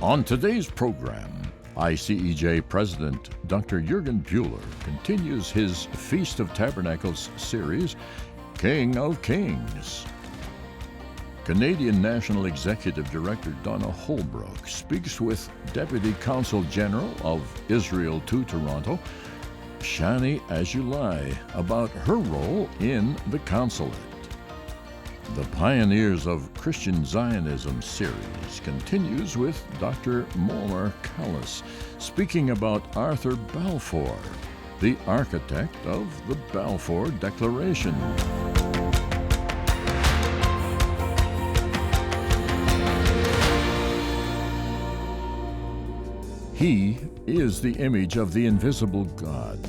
On today's program, ICEJ President Dr. Jürgen Bühler continues his Feast of Tabernacles series, King of Kings. Canadian National Executive Director Donna Holbrook speaks with Deputy Consul General of Israel to Toronto, Shani Azulai, about her role in the consulate. The Pioneers of Christian Zionism series continues with Dr. Moeller Callis speaking about Arthur Balfour, the architect of the Balfour Declaration. He is the image of the invisible God,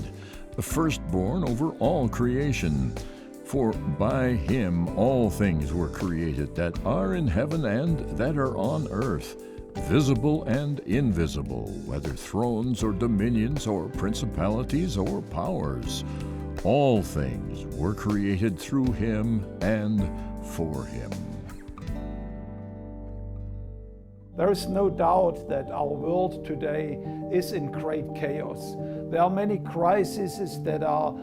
the firstborn over all creation. For by him all things were created that are in heaven and that are on earth, visible and invisible, whether thrones or dominions or principalities or powers. All things were created through him and for him. There is no doubt that our world today is in great chaos. There are many crises that are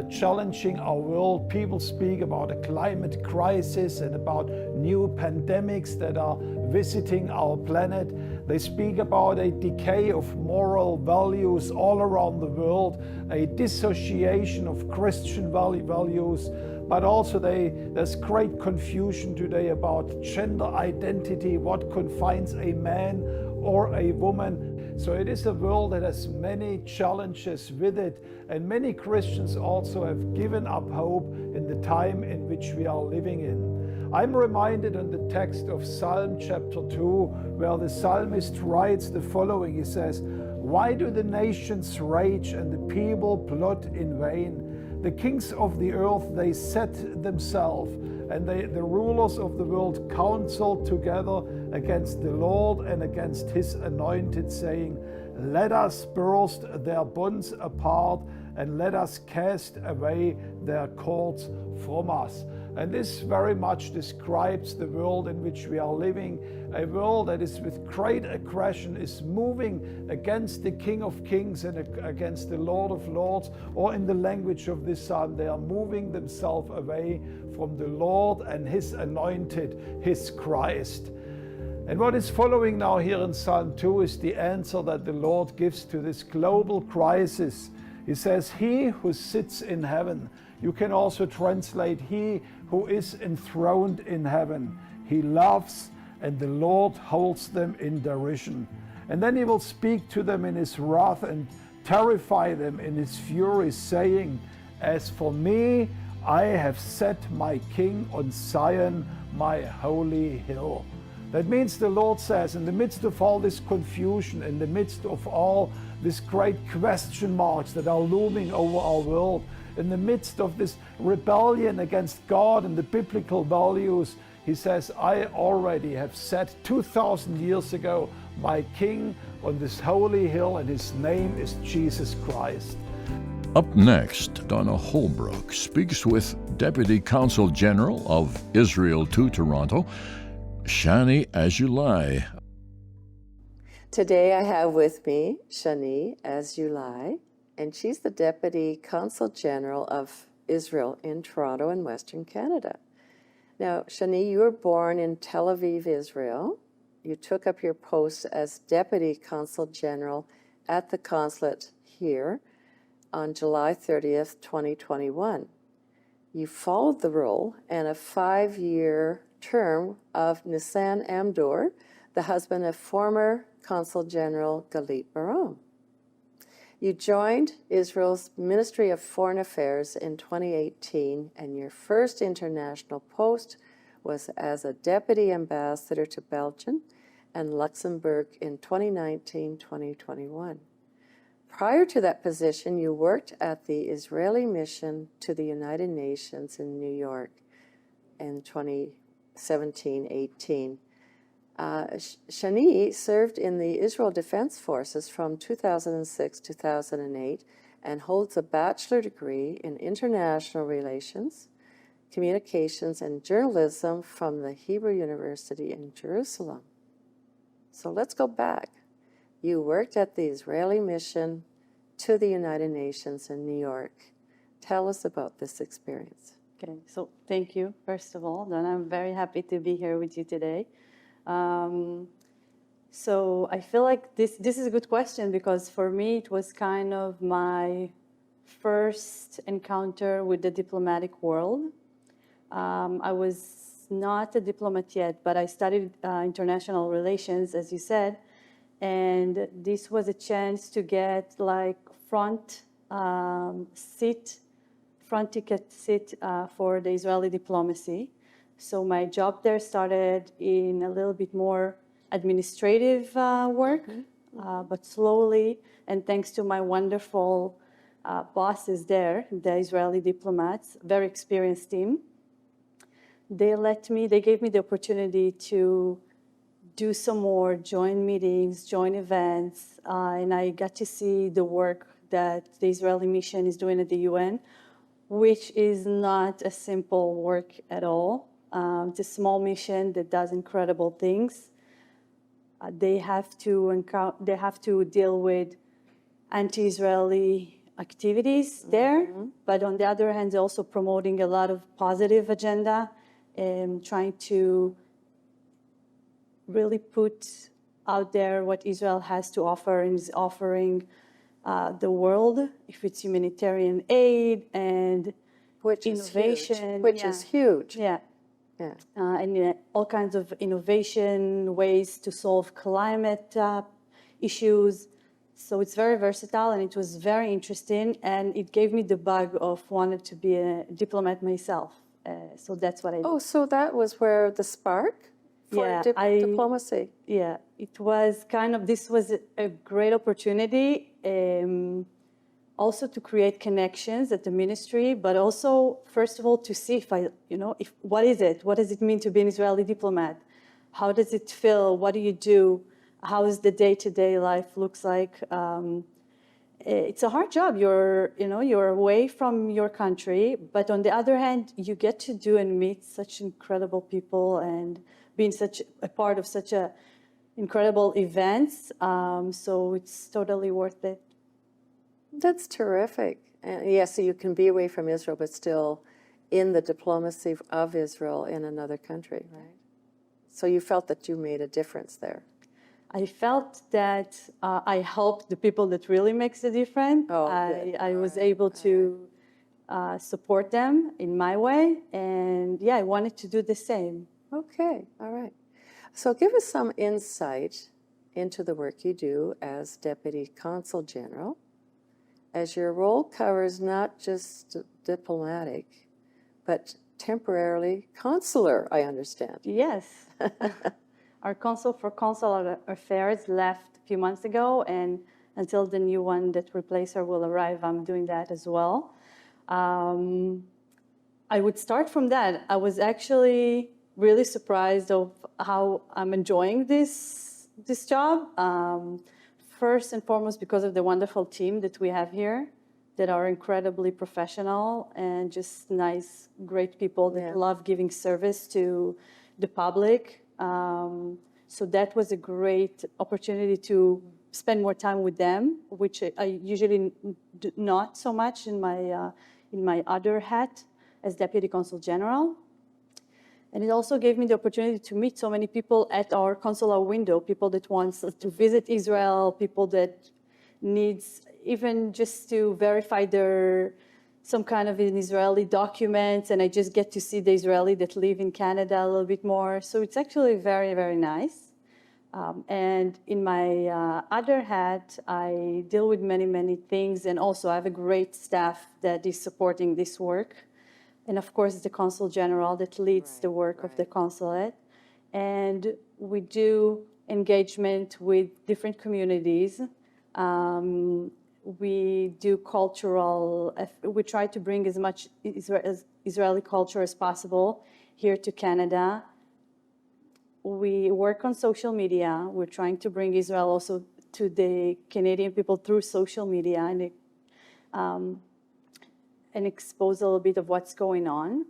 challenging our world. People speak about a climate crisis and about new pandemics that are visiting our planet. They speak about a decay of moral values all around the world, a dissociation of Christian values, but also there's great confusion today about gender identity, what confines a man or a woman. So it is a world that has many challenges with it, and many Christians also have given up hope in the time in which we are living in. I'm reminded on the text of Psalm chapter 2, where the psalmist writes the following. He says, "Why do the nations rage and the people plot in vain? The kings of the earth, they set themselves, and the rulers of the world counsel together against the Lord and against his anointed, saying, let us burst their bonds apart and let us cast away their cords from us." And this very much describes the world in which we are living, a world that is with great aggression, is moving against the King of Kings and against the Lord of Lords, or in the language of this psalm, they are moving themselves away from the Lord and his anointed, his Christ. And what is following now here in Psalm 2 is the answer that the Lord gives to this global crisis. He says, "He who sits in heaven." You can also translate, "He who is enthroned in heaven. He loves, and the Lord holds them in derision. And then he will speak to them in his wrath and terrify them in his fury, saying, as for me, I have set my king on Zion, my holy hill." That means the Lord says, in the midst of all this confusion, in the midst of all these great question marks that are looming over our world, in the midst of this rebellion against God and the biblical values, he says, I already have set 2,000 years ago my king on this holy hill, and his name is Jesus Christ. Up next, Donna Holbrook speaks with Deputy Consul General of Israel to Toronto, Shani Azulai. Today I have with me Shani Azulai, and she's the Deputy Consul General of Israel in Toronto in Western Canada. Now, Shani, you were born in Tel Aviv, Israel. You took up your post as Deputy Consul General at the consulate here on July 30th, 2021. You followed the role and a 5-year term of Nissan Amdor, the husband of former Consul General Galit Baron. You joined Israel's Ministry of Foreign Affairs in 2018, and your first international post was as a Deputy Ambassador to Belgium and Luxembourg in 2019-2021. Prior to that position, you worked at the Israeli mission to the United Nations in New York in 2017-18. Shani served in the Israel Defense Forces from 2006-2008 and holds a bachelor degree in international relations, communications, and journalism from the Hebrew University in Jerusalem. So let's go back. You worked at the Israeli mission to the United Nations in New York. Tell us about this experience. Okay, so thank you, first of all, Donna. I'm very happy to be here with you today. So I feel like this is a good question because for me it was kind of my first encounter with the diplomatic world. I was not a diplomat yet, but I studied international relations, as you said, and this was a chance to get like front ticket seat for the Israeli diplomacy. So my job there started in a little bit more administrative work, but slowly, and thanks to my wonderful bosses there, the Israeli diplomats, very experienced team, they gave me the opportunity to do some more joint meetings, joint events, and I got to see the work that the Israeli mission is doing at the UN, which is not a simple work at all. It's a small mission that does incredible things. They have to deal with anti-Israeli activities there, but on the other hand, they're also promoting a lot of positive agenda and trying to really put out there what Israel has to offer and is offering the world, if it's humanitarian aid and innovation. Which is huge. Yeah. And all kinds of innovation, ways to solve climate issues. So it's very versatile, and it was very interesting, and it gave me the bug of wanting to be a diplomat myself. So that's what I did. Oh, so that was where the spark for diplomacy. Yeah, it was this was a great opportunity, also to create connections at the ministry, but also, first of all, to see what does it mean to be an Israeli diplomat? How does it feel? What do you do? How is the day-to-day life looks like? It's a hard job. You're away from your country, but on the other hand, you get to do and meet such incredible people and being such a part of such incredible events. So it's totally worth it. That's terrific. So you can be away from Israel, but still in the diplomacy of Israel in another country, right? So you felt that you made a difference there. I felt that I helped the people that really makes a difference. I was able to support them in my way, and I wanted to do the same. Okay, all right. So give us some insight into the work you do as Deputy Consul General, as your role covers not just diplomatic, but temporarily consular, I understand. Yes. Our consul for consular affairs left a few months ago, and until the new one that replaces her will arrive, I'm doing that as well. I would start from that. I was actually really surprised of how I'm enjoying this job. First and foremost, because of the wonderful team that we have here, that are incredibly professional and just nice, great people that love giving service to the public. So that was a great opportunity to spend more time with them, which I usually do not so much in my other hat as Deputy Consul General. And it also gave me the opportunity to meet so many people at our consular window, people that want to visit Israel, people that needs even just to verify some kind of an Israeli documents, and I just get to see the Israeli that live in Canada a little bit more. So it's actually very, very nice. And in my other hat, I deal with many, many things, and also I have a great staff that is supporting this work. And of course, the Consul General that leads the work of the consulate. And we do engagement with different communities. We do we try to bring as much Israeli culture as possible here to Canada. We work on social media. We're trying to bring Israel also to the Canadian people through social media and expose a little bit of what's going on.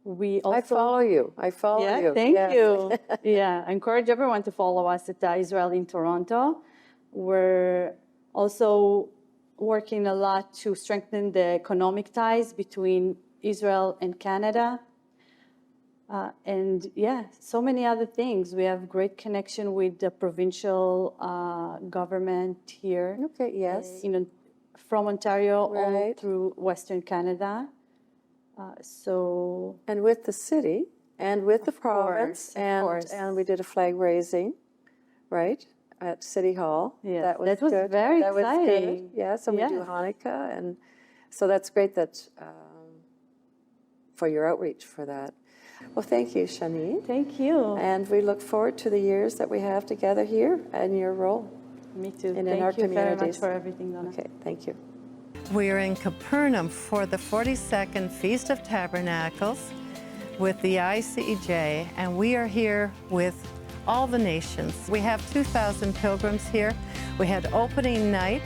We also I follow you. I follow Yeah, you. thank Yes. you. Yeah, I encourage everyone to follow us at Israel in Toronto. We're also working a lot to strengthen the economic ties between Israel and Canada. And yeah, so many other things. We have great connection with the provincial government here. Okay, yes. From Ontario all Right. through Western Canada. So And with the city and with the province. of course. And we did a flag raising, right, at City Hall. Yes, that was very that was good. exciting. Yes, and we do Yes. Hanukkah. And so that's great that for your outreach for that. Well, thank you, Shani. Thank you. And we look forward to the years that we have together here and your role. Me too. And in Thank our you very much communities. for everything, Donna. Okay, thank you. We are in Capernaum for the 42nd Feast of Tabernacles with the ICEJ, and we are here with all the nations. We have 2,000 pilgrims here. We had opening night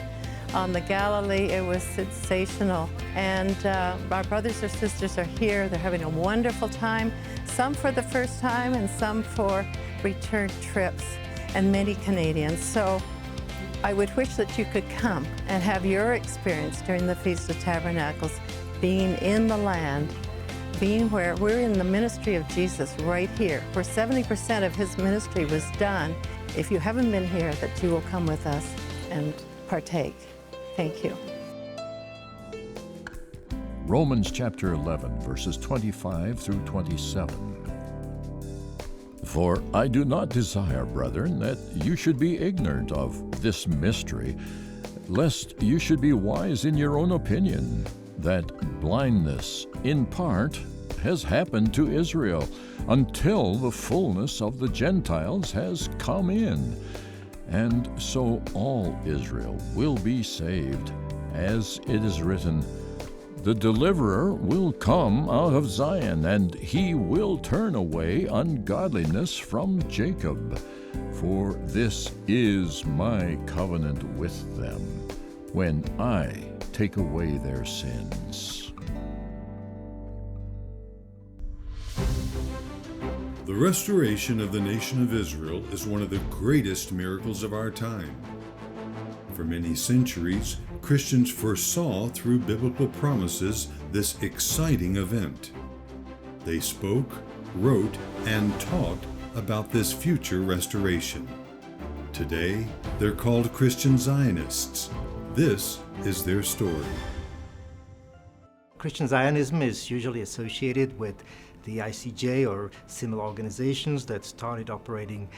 on the Galilee. It was sensational. And our brothers or sisters are here. They're having a wonderful time, some for the first time and some for return trips, and many Canadians. So I would wish that you could come and have your experience during the Feast of Tabernacles, being in the land, being where we're in the ministry of Jesus right here, where 70% of his ministry was done. If you haven't been here, that you will come with us and partake. Thank you. Romans chapter 11, verses 25 through 27. For I do not desire, brethren, that you should be ignorant of this mystery, lest you should be wise in your own opinion, that blindness, in part, has happened to Israel, until the fullness of the Gentiles has come in. And so all Israel will be saved, as it is written, the deliverer will come out of Zion, and he will turn away ungodliness from Jacob. For this is my covenant with them, when I take away their sins. The restoration of the nation of Israel is one of the greatest miracles of our time. For many centuries, Christians foresaw through biblical promises this exciting event. They spoke, wrote, and taught about this future restoration. Today, they're called Christian Zionists. This is their story. Christian Zionism is usually associated with the ICEJ or similar organizations that started operating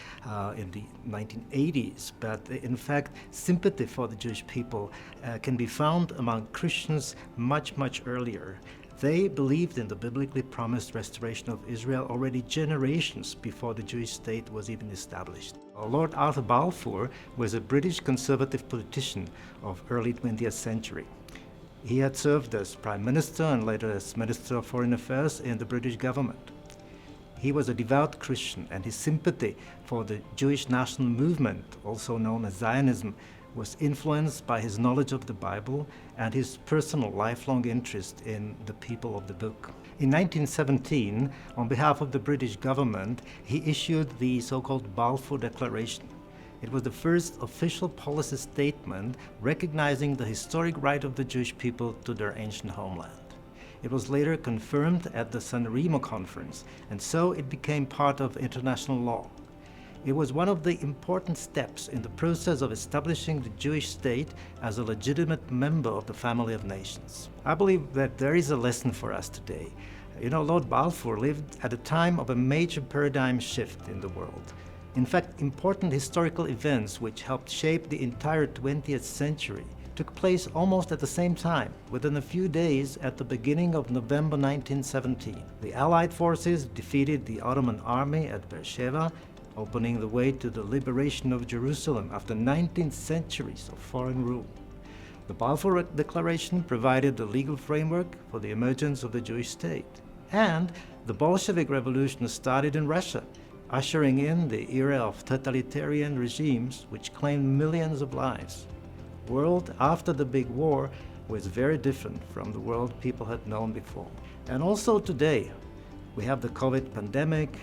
in the 1980s. But in fact, sympathy for the Jewish people can be found among Christians much, much earlier. They believed in the biblically promised restoration of Israel already generations before the Jewish state was even established. Lord Arthur Balfour was a British conservative politician of early 20th century. He had served as Prime Minister and later as Minister of Foreign Affairs in the British government. He was a devout Christian, and his sympathy for the Jewish national movement, also known as Zionism, was influenced by his knowledge of the Bible and his personal lifelong interest in the people of the book. In 1917, on behalf of the British government, he issued the so-called Balfour Declaration. It was the first official policy statement recognizing the historic right of the Jewish people to their ancient homeland. It was later confirmed at the San Remo Conference, and so it became part of international law. It was one of the important steps in the process of establishing the Jewish state as a legitimate member of the family of nations. I believe that there is a lesson for us today. Lord Balfour lived at a time of a major paradigm shift in the world. In fact, important historical events which helped shape the entire 20th century took place almost at the same time, within a few days at the beginning of November 1917. The Allied forces defeated the Ottoman army at Beersheba, opening the way to the liberation of Jerusalem after 19 centuries of foreign rule. The Balfour Declaration provided the legal framework for the emergence of the Jewish state. And the Bolshevik Revolution started in Russia, ushering in the era of totalitarian regimes which claimed millions of lives. The world after the big war was very different from the world people had known before. And also today, We have the COVID pandemic,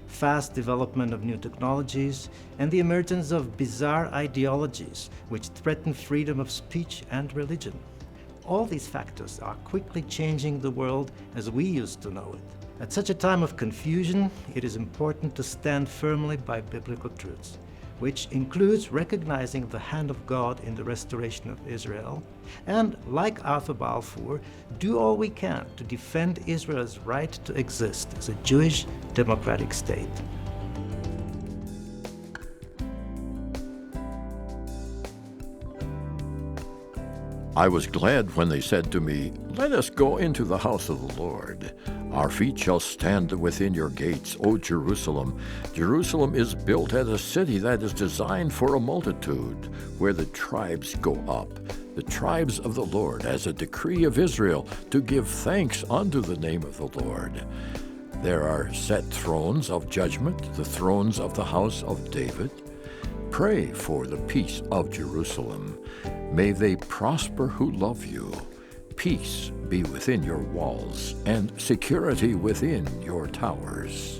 fast development of new technologies, and the emergence of bizarre ideologies which threaten freedom of speech and religion. All these factors are quickly changing the world as we used to know it. At such a time of confusion, it is important to stand firmly by biblical truths, which includes recognizing the hand of God in the restoration of Israel, and, like Arthur Balfour, do all we can to defend Israel's right to exist as a Jewish democratic state. I was glad when they said to me, "Let us go into the house of the Lord. Our feet shall stand within your gates, O Jerusalem. Jerusalem is built as a city that is designed for a multitude, where the tribes go up, the tribes of the Lord, as a decree of Israel, to give thanks unto the name of the Lord. There are set thrones of judgment, the thrones of the house of David. Pray for the peace of Jerusalem. May they prosper who love you. Peace be within your walls, and security within your towers."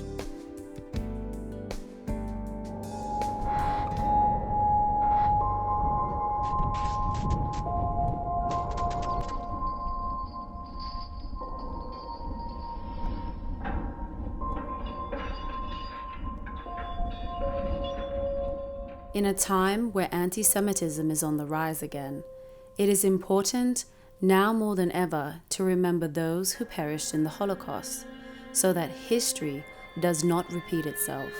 In a time where anti-Semitism is on the rise again, it is important, now more than ever, to remember those who perished in the Holocaust, so that history does not repeat itself.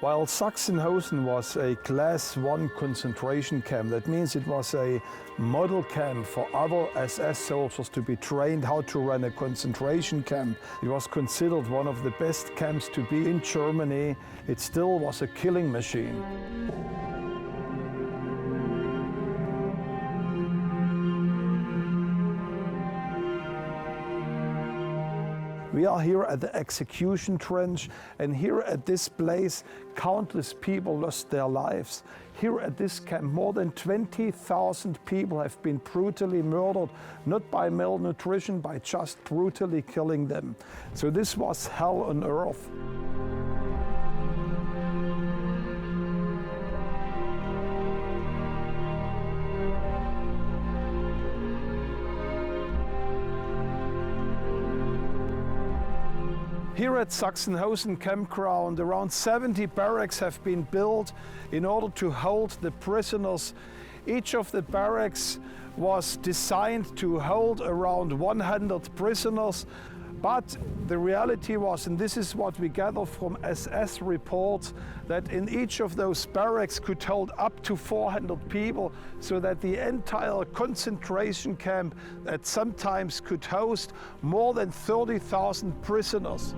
While Sachsenhausen was a Class 1 concentration camp, that means it was a model camp for other SS soldiers to be trained how to run a concentration camp. It was considered one of the best camps to be in Germany. It still was a killing machine. We are here at the execution trench, and here at this place, countless people lost their lives. Here at this camp, more than 20,000 people have been brutally murdered, not by malnutrition, by just brutally killing them. So this was hell on earth. Here at Sachsenhausen campground, around 70 barracks have been built in order to hold the prisoners. Each of the barracks was designed to hold around 100 prisoners. But the reality was, and this is what we gather from SS reports, that in each of those barracks could hold up to 400 people, so that the entire concentration camp at sometimes could host more than 30,000 prisoners.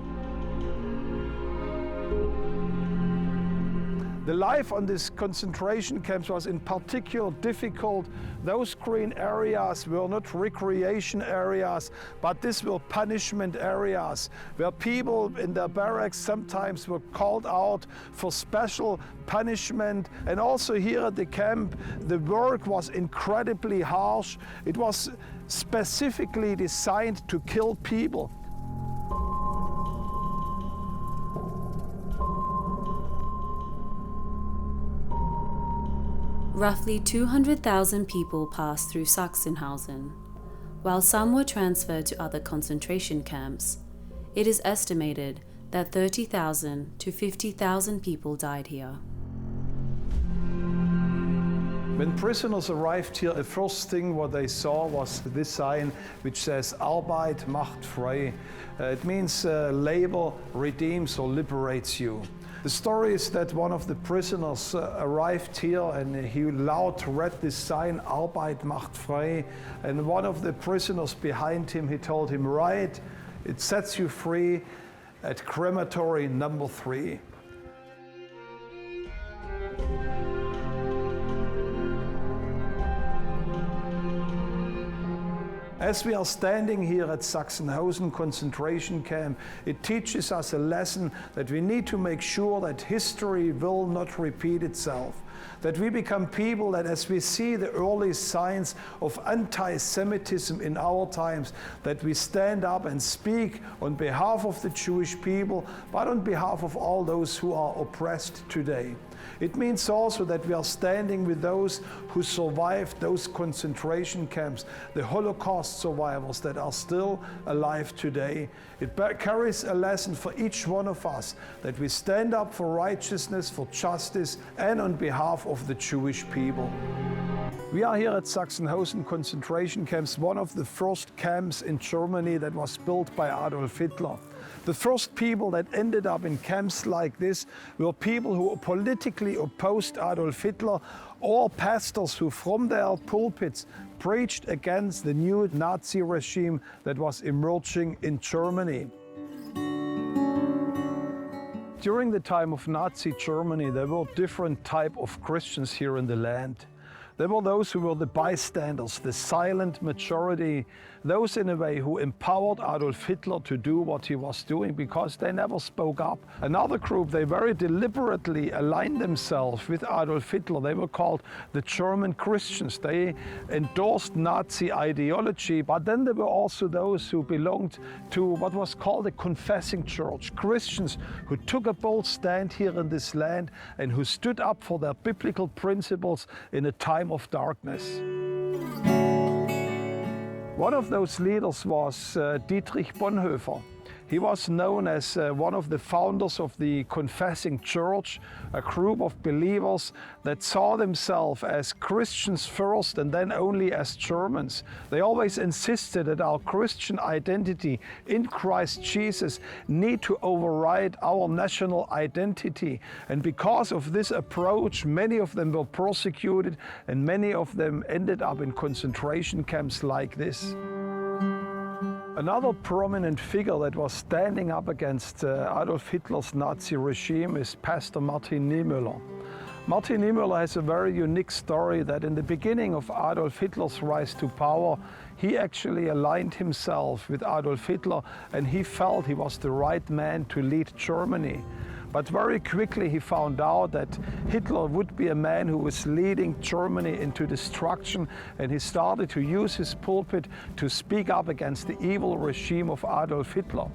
The life on these concentration camps was in particular difficult. Those green areas were not recreation areas, but these were punishment areas, where people in their barracks sometimes were called out for special punishment. And also here at the camp, the work was incredibly harsh. It was specifically designed to kill people. Roughly 200,000 people passed through Sachsenhausen. While some were transferred to other concentration camps, it is estimated that 30,000 to 50,000 people died here. When prisoners arrived here, the first thing what they saw was this sign which says Arbeit macht frei. It means labor redeems or liberates you. The story is that one of the prisoners arrived here and he loud read this sign, Arbeit macht frei, and one of the prisoners behind him, he told him, "Right, it sets you free at crematory number 3. As we are standing here at Sachsenhausen concentration camp, it teaches us a lesson that we need to make sure that history will not repeat itself. That we become people that, as we see the early signs of anti-Semitism in our times, that we stand up and speak on behalf of the Jewish people, but on behalf of all those who are oppressed today. It means also that we are standing with those who survived those concentration camps, the Holocaust survivors that are still alive today. It carries a lesson for each one of us that we stand up for righteousness, for justice, and on behalf of the Jewish people. We are here at Sachsenhausen concentration camps, one of the first camps in Germany that was built by Adolf Hitler. The first people that ended up in camps like this were people who politically opposed Adolf Hitler, or pastors who from their pulpits preached against the new Nazi regime that was emerging in Germany. During the time of Nazi Germany, there were different types of Christians here in the land. There were those who were the bystanders, the silent majority, those in a way who empowered Adolf Hitler to do what he was doing because they never spoke up. Another group, they very deliberately aligned themselves with Adolf Hitler. They were called the German Christians. They endorsed Nazi ideology, but then there were also those who belonged to what was called the confessing church, Christians who took a bold stand here in this land and who stood up for their biblical principles in a time of darkness. One of those leaders was Dietrich Bonhoeffer. He was known as one of the founders of the Confessing Church, a group of believers that saw themselves as Christians first and then only as Germans. They always insisted that our Christian identity in Christ Jesus need to override our national identity. And because of this approach, many of them were persecuted and many of them ended up in concentration camps like this. Another prominent figure that was standing up against Adolf Hitler's Nazi regime is Pastor Martin Niemöller. Martin Niemöller has a very unique story that in the beginning of Adolf Hitler's rise to power, he actually aligned himself with Adolf Hitler and he felt he was the right man to lead Germany. But very quickly he found out that Hitler would be a man who was leading Germany into destruction, and he started to use his pulpit to speak up against the evil regime of Adolf Hitler.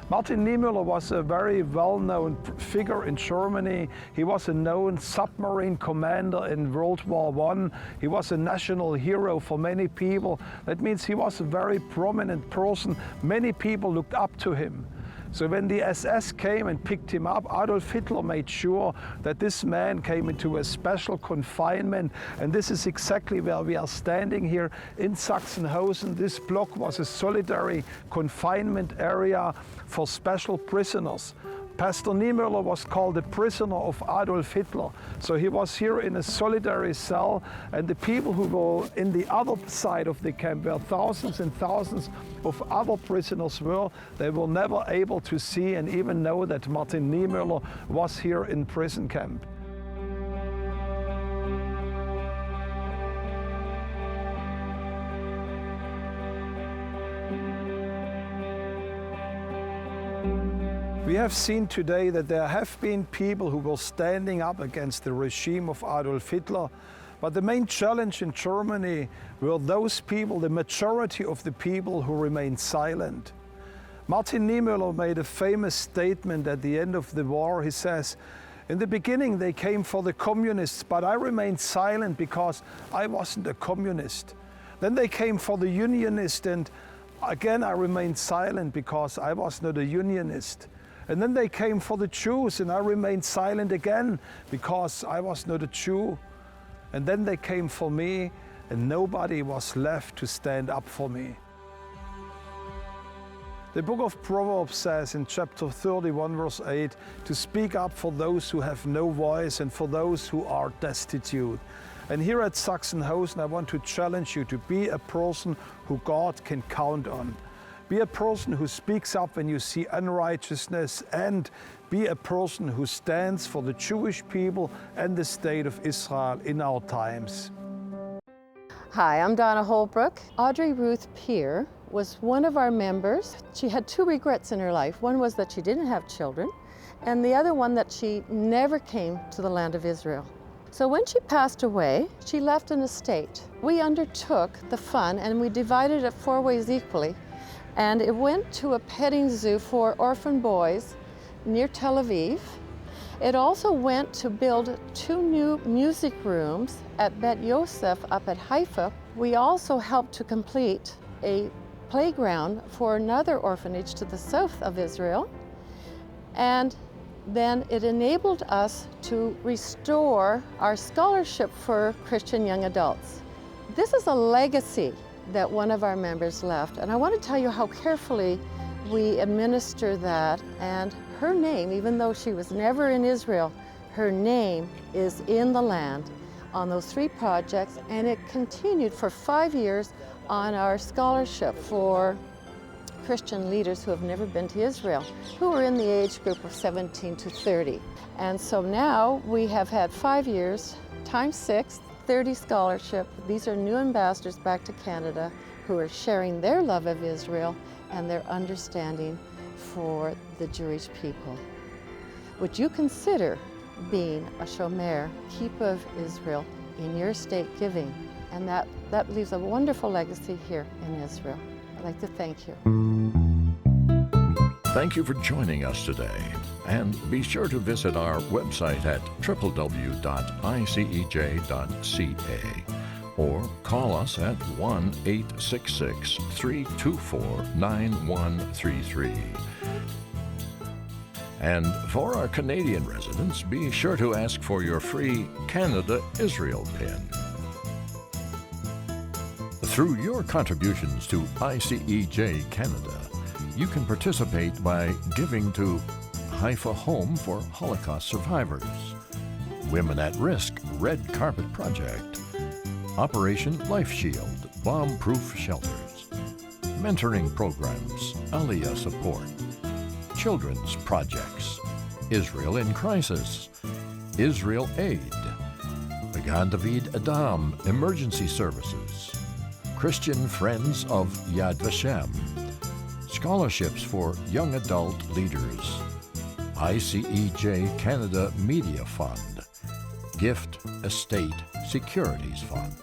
Martin Niemöller was a very well-known figure in Germany. He was a known submarine commander in World War I. He was a national hero for many people. That means he was a very prominent person. Many people looked up to him. So when the SS came and picked him up, Adolf Hitler made sure that this man came into a special confinement, and this is exactly where we are standing here in Sachsenhausen. This block was a solitary confinement area for special prisoners. Pastor Niemöller was called the prisoner of Adolf Hitler. So he was here in a solitary cell, and the people who were in the other side of the camp, where thousands and thousands of other prisoners were, they were never able to see and even know that Martin Niemöller was here in prison camp. We have seen today that there have been people who were standing up against the regime of Adolf Hitler, but the main challenge in Germany were those people, the majority of the people who remained silent. Martin Niemöller made a famous statement at the end of the war. He says, "In the beginning they came for the communists, but I remained silent because I wasn't a communist. Then they came for the unionists, and again I remained silent because I was not a unionist. And then they came for the Jews, and I remained silent again because I was not a Jew. And then they came for me, and nobody was left to stand up for me." The book of Proverbs says in chapter 31, verse 8, to speak up for those who have no voice and for those who are destitute. And here at Sachsenhausen, I want to challenge you to be a person who God can count on. Be a person who speaks up when you see unrighteousness, and be a person who stands for the Jewish people and the state of Israel in our times. Hi, I'm Donna Holbrook. Audrey Ruth Peer was one of our members. She had two regrets in her life. One was that she didn't have children, and the other one that she never came to the land of Israel. So when she passed away, she left an estate. We undertook the fund and we divided it 4 ways equally, and it went to a petting zoo for orphan boys near Tel Aviv. It also went to build 2 new music rooms at Bet Yosef up at Haifa. We also helped to complete a playground for another orphanage to the south of Israel. And then it enabled us to restore our scholarship for Christian young adults. This is a legacy that one of our members left, and I want to tell you how carefully we administer that. And her name, even though she was never in Israel, her name is in the land on those 3 projects, and it continued for 5 years on our scholarship for Christian leaders who have never been to Israel, who are in the age group of 17 to 30. And so now we have had 5 years, times 6, 30 scholarship. These are new ambassadors back to Canada who are sharing their love of Israel and their understanding for the Jewish people. Would you consider being a shomer, keeper of Israel, in your state giving? And that leaves a wonderful legacy here in Israel. I'd like to thank you. Thank you for joining us today. And be sure to visit our website at www.icej.ca or call us at 1-866-324-9133. And for our Canadian residents, be sure to ask for your free Canada-Israel pin. Through your contributions to ICEJ Canada, you can participate by giving to Haifa Home for Holocaust Survivors, Women at Risk Red Carpet Project, Operation Life Shield Bomb-Proof Shelters, Mentoring Programs, Aliyah Support, Children's Projects, Israel in Crisis, Israel Aid, Magan David Adam Emergency Services, Christian Friends of Yad Vashem, Scholarships for Young Adult Leaders, ICEJ Canada Media Fund, Gift Estate Securities Fund.